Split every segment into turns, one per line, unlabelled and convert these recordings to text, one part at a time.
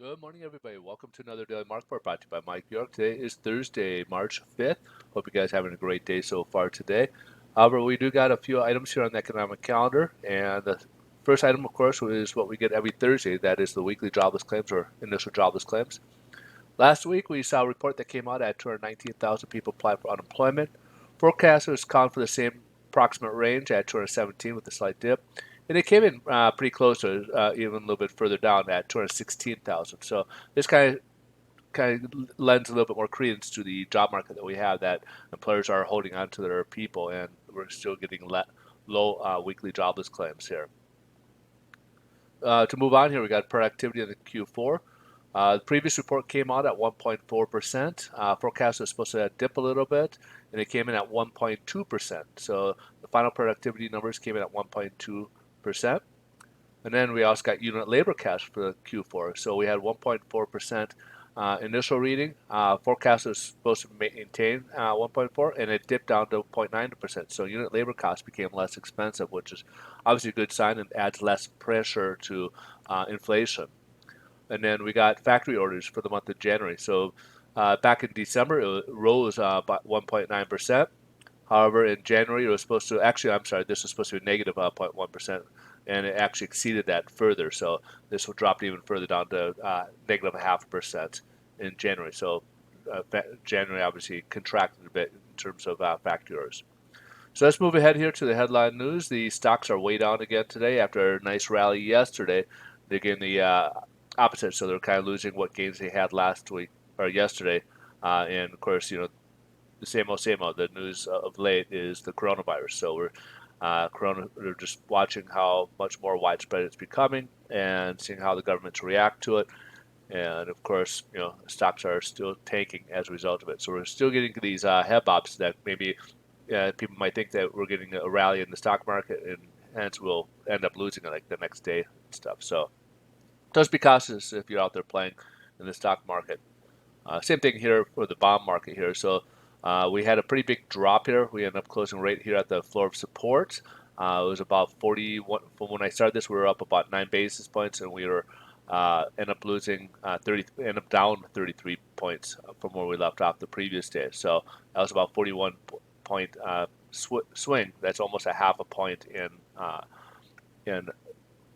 Good morning, everybody. Welcome to another Daily Market Report brought to you by Mike York. Today is Thursday, March 5th. Hope you guys are having a great day so far today. However, we do got a few items here on the economic calendar, and the first item, of course, is what we get every Thursday. That is the weekly jobless claims or initial jobless claims. Last week, we saw a report that came out at 219,000 people applied for unemployment. Forecasters count for the same approximate range at 217 with a slight dip. And it came in pretty close to even a little bit further down at 216,000. So this kind of lends a little bit more credence to the job market that we have, that employers are holding on to their people, and we're still getting low weekly jobless claims here. To move on here, we got productivity in the Q4. The previous report came out at 1.4%. Forecast was supposed to dip a little bit, and it came in at 1.2%. So the final productivity numbers came in at 1.2%. And then we also got unit labor cash for the Q4. So we had 1.4% initial reading. Forecast was supposed to maintain 1.4, and it dipped down to 0.9%. So unit labor costs became less expensive, which is obviously a good sign and adds less pressure to inflation. And then we got factory orders for the month of January. So back in December, it rose by 1.9%. However, in January, it was supposed to actually, I'm sorry, this was supposed to be negative 0.1%, and it actually exceeded that further. So this will drop even further down to negative 0.5% in January. So January obviously contracted a bit in terms of factory orders. So let's move ahead here to the headline news. The stocks are way down again today after a nice rally yesterday. They're getting the opposite, so they're kind of losing what gains they had last week or yesterday. And of course, the same old. The news of late is the coronavirus. So we're just watching how much more widespread it's becoming and seeing how the governments react to it. And of course, stocks are still tanking as a result of it. So we're still getting these head bobs that maybe people might think that we're getting a rally in the stock market, and hence we'll end up losing it like the next day and stuff. So just be cautious if you're out there playing in the stock market. Same thing here for the bond market here. So we had a pretty big drop here. We ended up closing right here at the floor of support. It was about 41. From when I started this, we were up about 9 basis points, and we were end up losing 30, end up down 33 points from where we left off the previous day. So that was about 41 point swing. That's almost a half a point in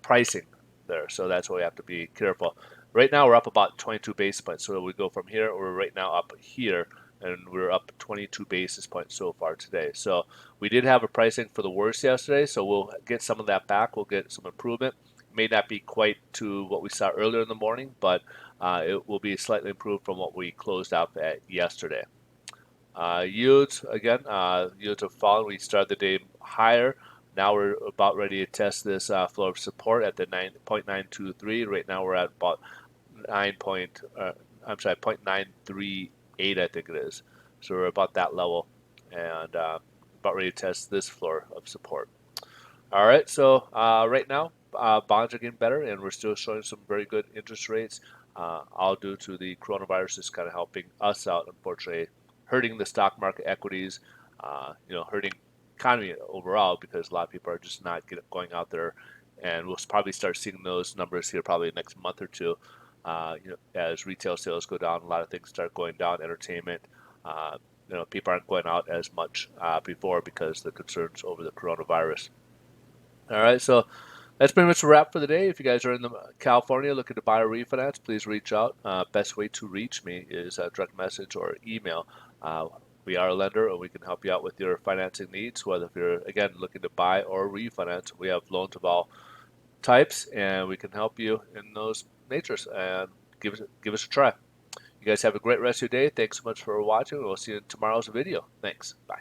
pricing there. So that's why we have to be careful. Right now we're up about 22 basis points. So we go from here, we're right now up here, and we're up 22 basis points so far today. So we did have a pricing for the worst yesterday, so we'll get some of that back. We'll get some improvement. May not be quite to what we saw earlier in the morning, but it will be slightly improved from what we closed out at yesterday. Yields, again, yields have fallen. We started the day higher. Now we're about ready to test this floor of support at the 9.923. Right now we're at about 0.938, I think it is. So we're about that level, and about ready to test this floor of support. All right, so right now bonds are getting better, and we're still showing some very good interest rates. All due to the coronavirus is kind of helping us out, unfortunately, hurting the stock market equities, hurting economy overall, because a lot of people are just not going out there, and we'll probably start seeing those numbers here probably next month or two. As retail sales go down, a lot of things start going down. Entertainment, people aren't going out as much before because of the concerns over the coronavirus. All right, so that's pretty much a wrap for the day. If you guys are in California looking to buy or refinance, please reach out. Best way to reach me is a direct message or email. We are a lender, and we can help you out with your financing needs, whether if you're, again, looking to buy or refinance. We have loans of all types, and we can help you in those natures, and give us a try. You guys have a great rest of your day. Thanks so much for watching. We'll see you in tomorrow's video. Thanks. Bye.